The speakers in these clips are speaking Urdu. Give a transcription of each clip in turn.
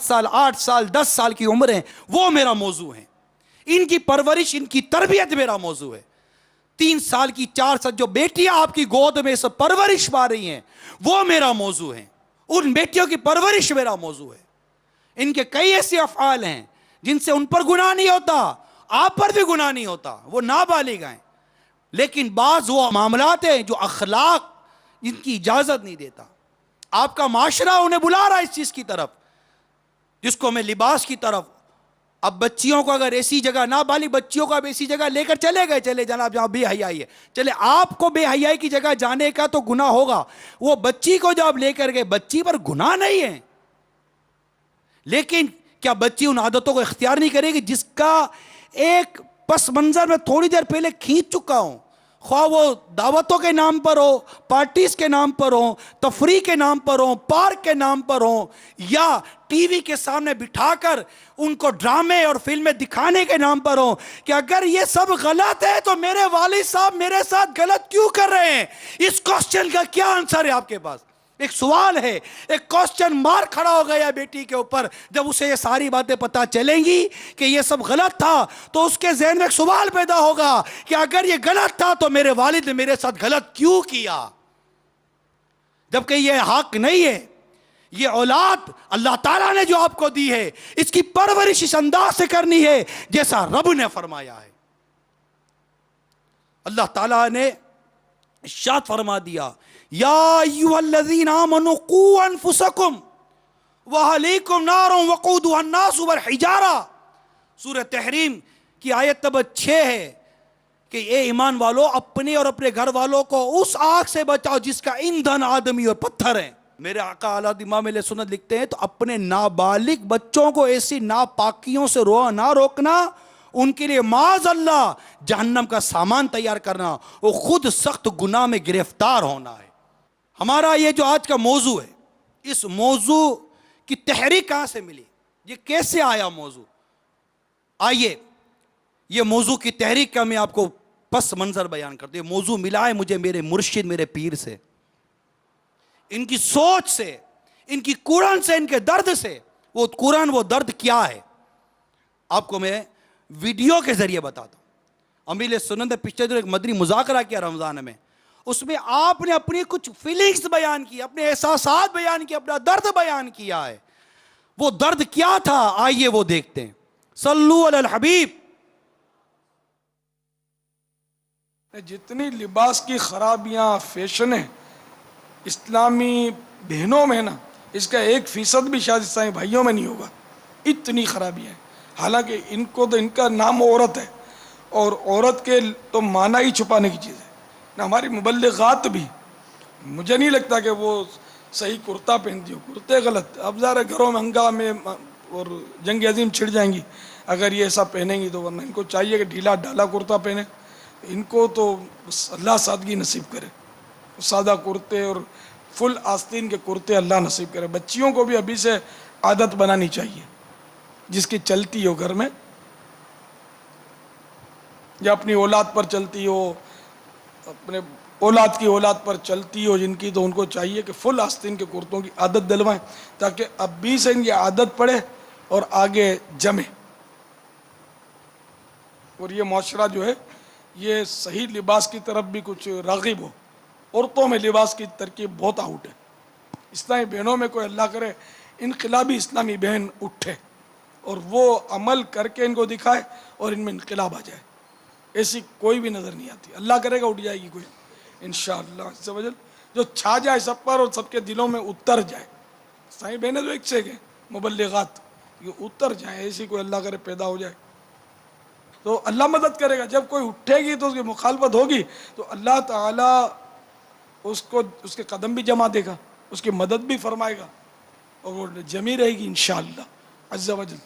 سال 8 سال 10 سال کی عمر ہیں وہ میرا موضوع ہے، ان کی پرورش ان کی تربیت میرا موضوع ہے. 3 سال کی 4 سال جو بیٹیاں آپ کی گود میں سب پرورش پا رہی ہیں وہ میرا موضوع ہے، ان بیٹیوں کی پرورش میرا موضوع ہے. ان کے کئی ایسے افعال ہیں جن سے ان پر گناہ نہیں ہوتا، آپ پر بھی گناہ نہیں ہوتا، وہ نابالغ ہیں، لیکن بعض وہ معاملات ہیں جو اخلاق جن کی اجازت نہیں دیتا. آپ کا معاشرہ انہیں بلا رہا ہے اس چیز کی طرف جس کو میں لباس کی طرف. اب بچیوں کو اگر ایسی جگہ، نابالغ بچیوں کو اب ایسی جگہ لے کر چلے گئے، چلے جناب جہاں بے حیائی ہے، چلے آپ کو بے حیائی کی جگہ جانے کا تو گناہ ہوگا، وہ بچی کو جو آپ لے کر گئے بچی پر گناہ نہیں ہے، لیکن کیا بچی ان عادتوں کو اختیار نہیں کرے گی جس کا ایک پس منظر میں تھوڑی دیر پہلے کھینچ چکا ہوں، خواہ وہ دعوتوں کے نام پر ہو، پارٹیز کے نام پر ہو، تفریح کے نام پر ہو، پارک کے نام پر ہو، یا ٹی وی کے سامنے بٹھا کر ان کو ڈرامے اور فلمیں دکھانے کے نام پر ہو، کہ اگر یہ سب غلط ہے تو میرے والد صاحب میرے ساتھ غلط کیوں کر رہے ہیں؟ اس کوسچن کا کیا آنسر ہے آپ کے پاس؟ ایک سوال ہے، ایک کوسچن مارک کھڑا ہو گیا بیٹی کے اوپر. جب اسے یہ ساری باتیں پتہ چلیں گی کہ یہ سب غلط تھا تو اس کے ذہن میں ایک سوال پیدا ہوگا کہ اگر یہ غلط تھا تو میرے والد نے میرے ساتھ غلط کیوں کیا؟ جبکہ یہ حق نہیں ہے. یہ اولاد اللہ تعالیٰ نے جو آپ کو دی ہے اس کی پرورش اس انداز سے کرنی ہے جیسا رب نے فرمایا ہے. اللہ تعالیٰ نے ارشاد فرما دیا، یا ایھا الذین آمنوا قوا انفسکم واہلیکم نارا وقودھا الناس والحجارہ. سورہ تحریم کی آیت نمبر 6 ہے کہ اے ایمان والو اپنے اور اپنے گھر والوں کو اس آگ سے بچاؤ جس کا ایندھن آدمی اور پتھر ہے. میرے آقا اعلیٰ امام اہل سنت لکھتے ہیں تو اپنے نابالغ بچوں کو ایسی ناپاکیوں سے نہ روکنا، ان کے لیے معاذ اللہ جہنم کا سامان تیار کرنا، وہ خود سخت گناہ میں گرفتار ہونا ہے. ہمارا یہ جو آج کا موضوع ہے، اس موضوع کی تحریک کہاں سے ملی؟ یہ کیسے آیا موضوع؟ آئیے یہ موضوع کی تحریک کا میں آپ کو پس منظر بیان کرتا ہوں. یہ موضوع ملا ہے مجھے میرے مرشد میرے پیر سے، ان کی سوچ سے، ان کی قرآن سے، ان کے درد سے. وہ قرآن وہ درد کیا ہے آپ کو میں ویڈیو کے ذریعے بتاتا ہوں. امیل سنت نے پچھلے دن ایک مدنی مذاکرہ کیا رمضان میں، اس میں آپ نے اپنی کچھ فیلنگز بیان کی، اپنے احساسات بیان کیے، اپنا درد بیان کیا ہے. وہ درد کیا تھا آئیے وہ دیکھتے ہیں. صلو علی الحبیب. جتنی لباس کی خرابیاں، فیشنیں اسلامی بہنوں میں نا، اس کا 1% بھی شاید اسلامی بھائیوں میں نہیں ہوگا. اتنی خرابیاں ہیں. حالانکہ ان کو تو ان کا نام عورت ہے، اور عورت کے تو معنی ہی چھپانے کی چیز ہے. نہ ہماری مبلغات بھی، مجھے نہیں لگتا کہ وہ صحیح کرتا پہنتی ہو. کرتے غلط، اب ذرا گھروں میں ہنگامے اور جنگ عظیم چھڑ جائیں گی اگر یہ ایسا پہنیں گی تو، ورنہ ان کو چاہیے کہ ڈھیلا ڈھالا کرتا پہنے. ان کو تو اللہ سادگی نصیب کرے، سادہ کرتے اور فل آستین کے کرتے اللہ نصیب کرے. بچیوں کو بھی ابھی سے عادت بنانی چاہیے، جس کی چلتی ہو گھر میں یا اپنی اولاد پر چلتی ہو، اپنے اولاد کی اولاد پر چلتی ہو جن کی، تو ان کو چاہیے کہ فل آستین کے کرتوں کی عادت دلوائیں تاکہ اب بھی سے ان کی عادت پڑے اور آگے جمے. اور یہ معاشرہ جو ہے یہ صحیح لباس کی طرف بھی کچھ راغب ہو. عورتوں میں لباس کی ترکیب بہت آؤٹ ہے. اسلامی بہنوں میں کوئی اللہ کرے انقلابی اسلامی بہن اٹھے اور وہ عمل کر کے ان کو دکھائے اور ان میں انقلاب آ جائے. ایسی کوئی بھی نظر نہیں آتی. اللہ کرے گا اٹھ جائے گی کوئی انشاءاللہ عز و جل، جو چھا جائے سب پر اور سب کے دلوں میں اتر جائے. اسلامی بہنیں تو ایک سے ایک ہیں، مبلغات، یہ اتر جائیں. ایسی کوئی اللہ کرے پیدا ہو جائے تو اللہ مدد کرے گا. جب کوئی اٹھے گی تو اس کی مخالفت ہوگی تو اللہ تعالیٰ اس کو اس کے قدم بھی جما دے گا، اس کی مدد بھی فرمائے گا اور وہ جمی رہے گی انشاءاللہ عز و جل.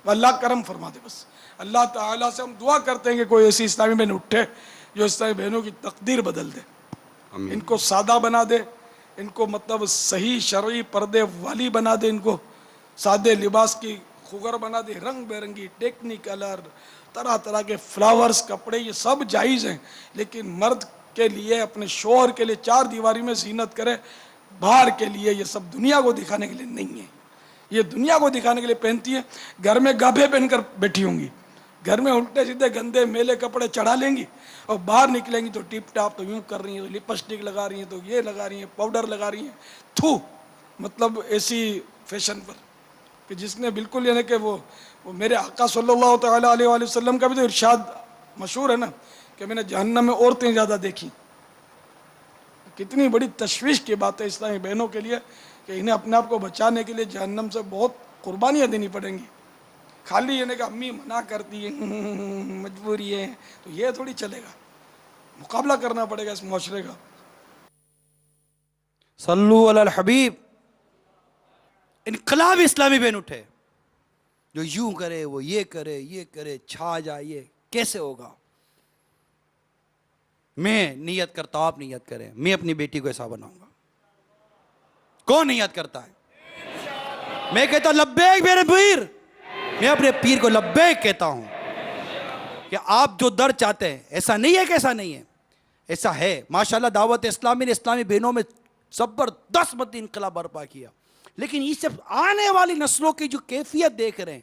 اللہ کرم فرما دے. بس اللہ تعالیٰ سے ہم دعا کرتے ہیں کہ کوئی ایسی اسلامی بہن اٹھے جو اسلامی بہنوں کی تقدیر بدل دے، ان کو سادہ بنا دے، ان کو مطلب صحیح شرعی پردے والی بنا دے، ان کو سادے لباس کی خوگر بنا دے. رنگ برنگی ٹیکنی کلر، طرح طرح کے فلاورز، کپڑے، یہ سب جائز ہیں، لیکن مرد کے لیے، اپنے شوہر کے لیے 4 دیواری میں زینت کرے، باہر کے لیے، یہ سب دنیا کو دکھانے کے لیے نہیں ہے. یہ دنیا کو دکھانے کے لیے پہنتی ہیں، گھر میں گابھے پہن کر بیٹھی ہوں گی، گھر میں الٹے سیدھے گندے میلے کپڑے چڑھا لیں گی، اور باہر نکلیں گی تو ٹیپ ٹاپ تو یوں کر رہی ہیں، تو لپسٹک لگا رہی ہیں، تو یہ لگا رہی ہیں، پاؤڈر لگا رہی ہیں، تھو مطلب ایسی فیشن پر کہ جس نے بالکل یعنی کہ وہ میرے آقا صلی اللہ تعالیٰ علیہ وآلہ وسلم کا بھی تو ارشاد مشہور ہے نا کہ میں نے جہنم میں عورتیں زیادہ دیکھی. کتنی بڑی تشویش کی بات ہے اسلامی بہنوں کے لیے کہ انہیں اپنے آپ کو بچانے کے لیے جہنم سے بہت قربانیاں دینی پڑیں گی. خالی یہ نہیں کہ امی منع کرتی ہیں مجبوری ہے تو یہ تھوڑی چلے گا، مقابلہ کرنا پڑے گا اس معاشرے کا. صلو علی الحبیب. انقلاب اسلامی بہن اٹھے، جو یوں کرے وہ یہ کرے چھا جائے، کیسے ہوگا؟ میں نیت کرتا ہوں، آپ نیت کریں، میں اپنی بیٹی کو ایسا بناؤں گا. کون نیت کرتا ہے؟ میں کہتا ہوں لبیک میرے پیر، میں اپنے پیر کو لبیک کہتا ہوں کہ آپ جو در چاہتے ہیں، ایسا نہیں ہے کہ ایسا نہیں ہے، ایسا ہے. ماشاءاللہ دعوت اسلامی نے اسلامی بہنوں میں زبردست مدنی انقلاب برپا کیا، لیکن یہ سب آنے والی نسلوں کی جو کیفیت دیکھ رہے ہیں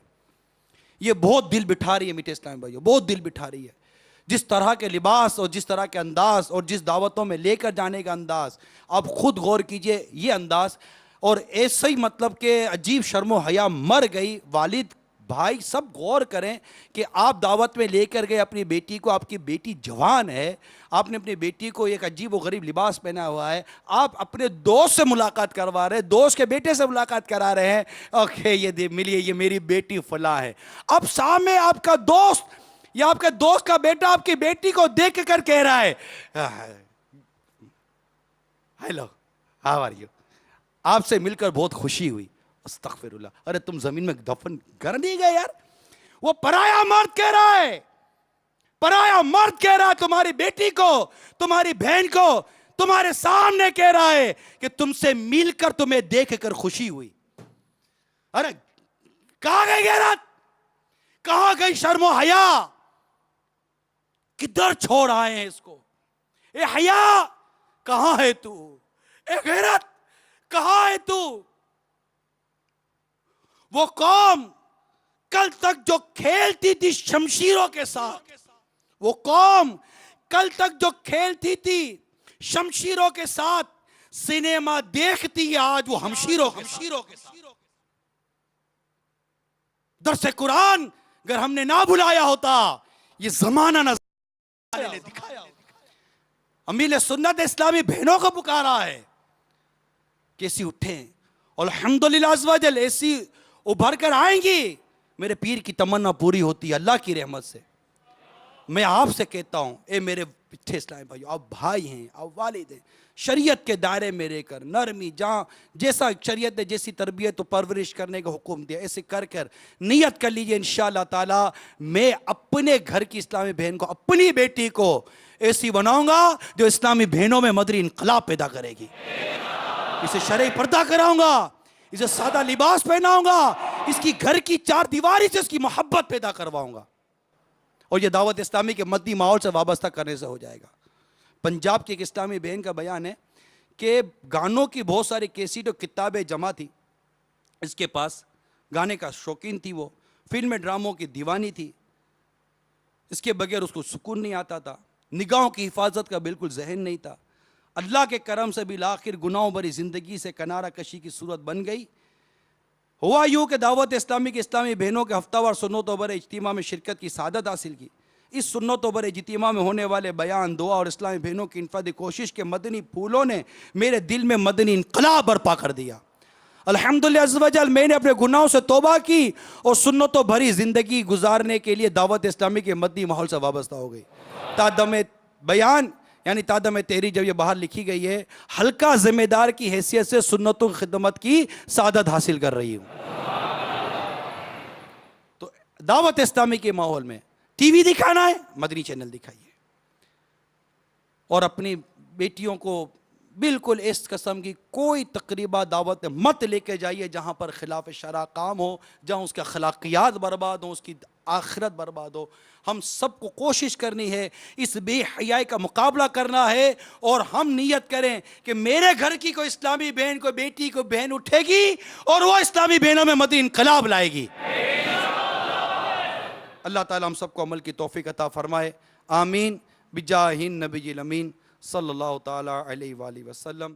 یہ بہت دل بٹھا رہی ہے. میٹھے اسلامی بھائیوں، بہت دل بٹھا رہی ہے. جس طرح کے لباس اور جس طرح کے انداز اور جس دعوتوں میں لے کر جانے کا انداز، آپ خود غور کیجئے یہ انداز، اور ایسے ہی مطلب کہ عجیب شرم و حیا مر گئی. والد بھائی سب غور کریں کہ آپ دعوت میں لے کر گئے اپنی بیٹی کو، آپ کی بیٹی جوان ہے، آپ نے اپنی بیٹی کو ایک عجیب و غریب لباس پہنا ہوا ہے، آپ اپنے دوست سے ملاقات کروا رہے ہیں، دوست کے بیٹے سے ملاقات کرا رہے ہیں، اوکے یہ ملیے یہ میری بیٹی فلاں ہے. اب سامنے آپ کا دوست یا آپ کے دوست کا بیٹا آپ کی بیٹی کو دیکھ کر کہہ رہا ہے ہیلو ہاؤ آر یو، آپ سے مل کر بہت خوشی ہوئی. استغفر اللہ، ارے تم زمین میں دفن کر نہیں گئے یار. وہ پرایا مرد کہہ رہا ہے، پرایا مرد کہہ رہا ہے تمہاری بیٹی کو، تمہاری بہن کو، تمہارے سامنے کہہ رہا ہے کہ تم سے مل کر تمہیں دیکھ کر خوشی ہوئی. ارے کہاں گئی غیرت، کہاں گئی شرم و حیا، کدھر چھوڑ آئے ہیں اس کو؟ اے حیا کہاں ہے تو، اے غیرت کہاں ہے تو؟ وہ قوم کل تک جو کھیلتی تھی شمشیروں کے ساتھ، وہ قوم کل تک جو کھیلتی تھی شمشیروں کے ساتھ، سینما دیکھتی ہے آج وہ ہمشیروں کے ساتھ. درس قرآن اگر ہم نے نہ بلایا ہوتا، یہ زمانہ نہ دکھایا. امیل سنت اسلامی بہنوں کو پکارا ہے کیسی اٹھیں، اور الحمدللہ عز و جل ایسی ابھر کر آئیں گی. میرے پیر کی تمنا پوری ہوتی ہے اللہ کی رحمت سے. میں آپ سے کہتا ہوں اے میرے پیچھے اسلامی بھائیو، آپ بھائی ہیں، آپ والد ہیں، شریعت کے دائرے میں رہ کر نرمی جہاں جیسا شریعت نے جیسی تربیت و پرورش کرنے کا حکم دیا ایسے کر نیت کر لیجئے انشاءاللہ تعالی میں اپنے گھر کی اسلامی بہن کو، اپنی بیٹی کو ایسی بناؤں گا جو اسلامی بہنوں میں مدنی انقلاب پیدا کرے گی. اسے شرعی پردہ کراؤں گا، اسے سادہ لباس پہناؤں گا، اس کی گھر کی چار دیواری سے اس کی محبت پیدا کرواؤں گا، اور یہ دعوت اسلامی کے مدنی ماحول سے وابستہ کرنے سے ہو جائے گا. پنجاب کی ایک اسلامی بہن کا بیان ہے کہ گانوں کی بہت ساری کیسٹ و کتابیں جمع تھی اس کے پاس، گانے کا شوقین تھی، وہ فلم ڈراموں کی دیوانی تھی، اس کے بغیر اس کو سکون نہیں آتا تھا، نگاہوں کی حفاظت کا بالکل ذہن نہیں تھا. اللہ کے کرم سے بالآخر گناہوں بھری زندگی سے کنارہ کشی کی صورت بن گئی. ہوا یوں کہ دعوت اسلامی کے اسلامی بہنوں کے ہفتہ وار سنت و بر اجتماع میں شرکت کی سعادت حاصل کی. اس سنت و بر اجتماع میں ہونے والے بیان، دعا اور اسلامی بہنوں کی انفرادی کوشش کے مدنی پھولوں نے میرے دل میں مدنی انقلاب برپا کر دیا. الحمدللہ عز و جل میں نے اپنے گناہوں سے توبہ کی اور سنتوں بھری زندگی گزارنے کے لیے دعوت اسلامی کے مدنی ماحول سے وابستہ ہو گئی. تادم بیان یعنی تادم تحریر جب یہ باہر لکھی گئی ہے، ہلکا ذمہ دار کی حیثیت سے سنتوں کی خدمت کی سعادت حاصل کر رہی ہوں. تو دعوت اسلامی کے ماحول میں ٹی وی دکھانا ہے، مدنی چینل دکھائیے، اور اپنی بیٹیوں کو بالکل اس قسم کی کوئی تقریبہ دعوت مت لے کے جائیے جہاں پر خلاف شرع کام ہو، جہاں اس کے اخلاقیات برباد ہوں، اس کی آخرت برباد ہو۔ ہم سب کو کوشش کرنی ہے اس بے حیائی کا مقابلہ کرنا ہے، اور ہم نیت کریں کہ میرے گھر کی کوئی اسلامی بہن، کوئی بیٹی، کوئی بہن اٹھے گی اور وہ اسلامی بہنوں میں مدنی انقلاب لائے گی۔ اللہ تعالیٰ ہم سب کو عمل کی توفیق عطا فرمائے، آمین، بجاہ النبی الامین صلی اللہ تعالیٰ علیہ وآلہ وسلم۔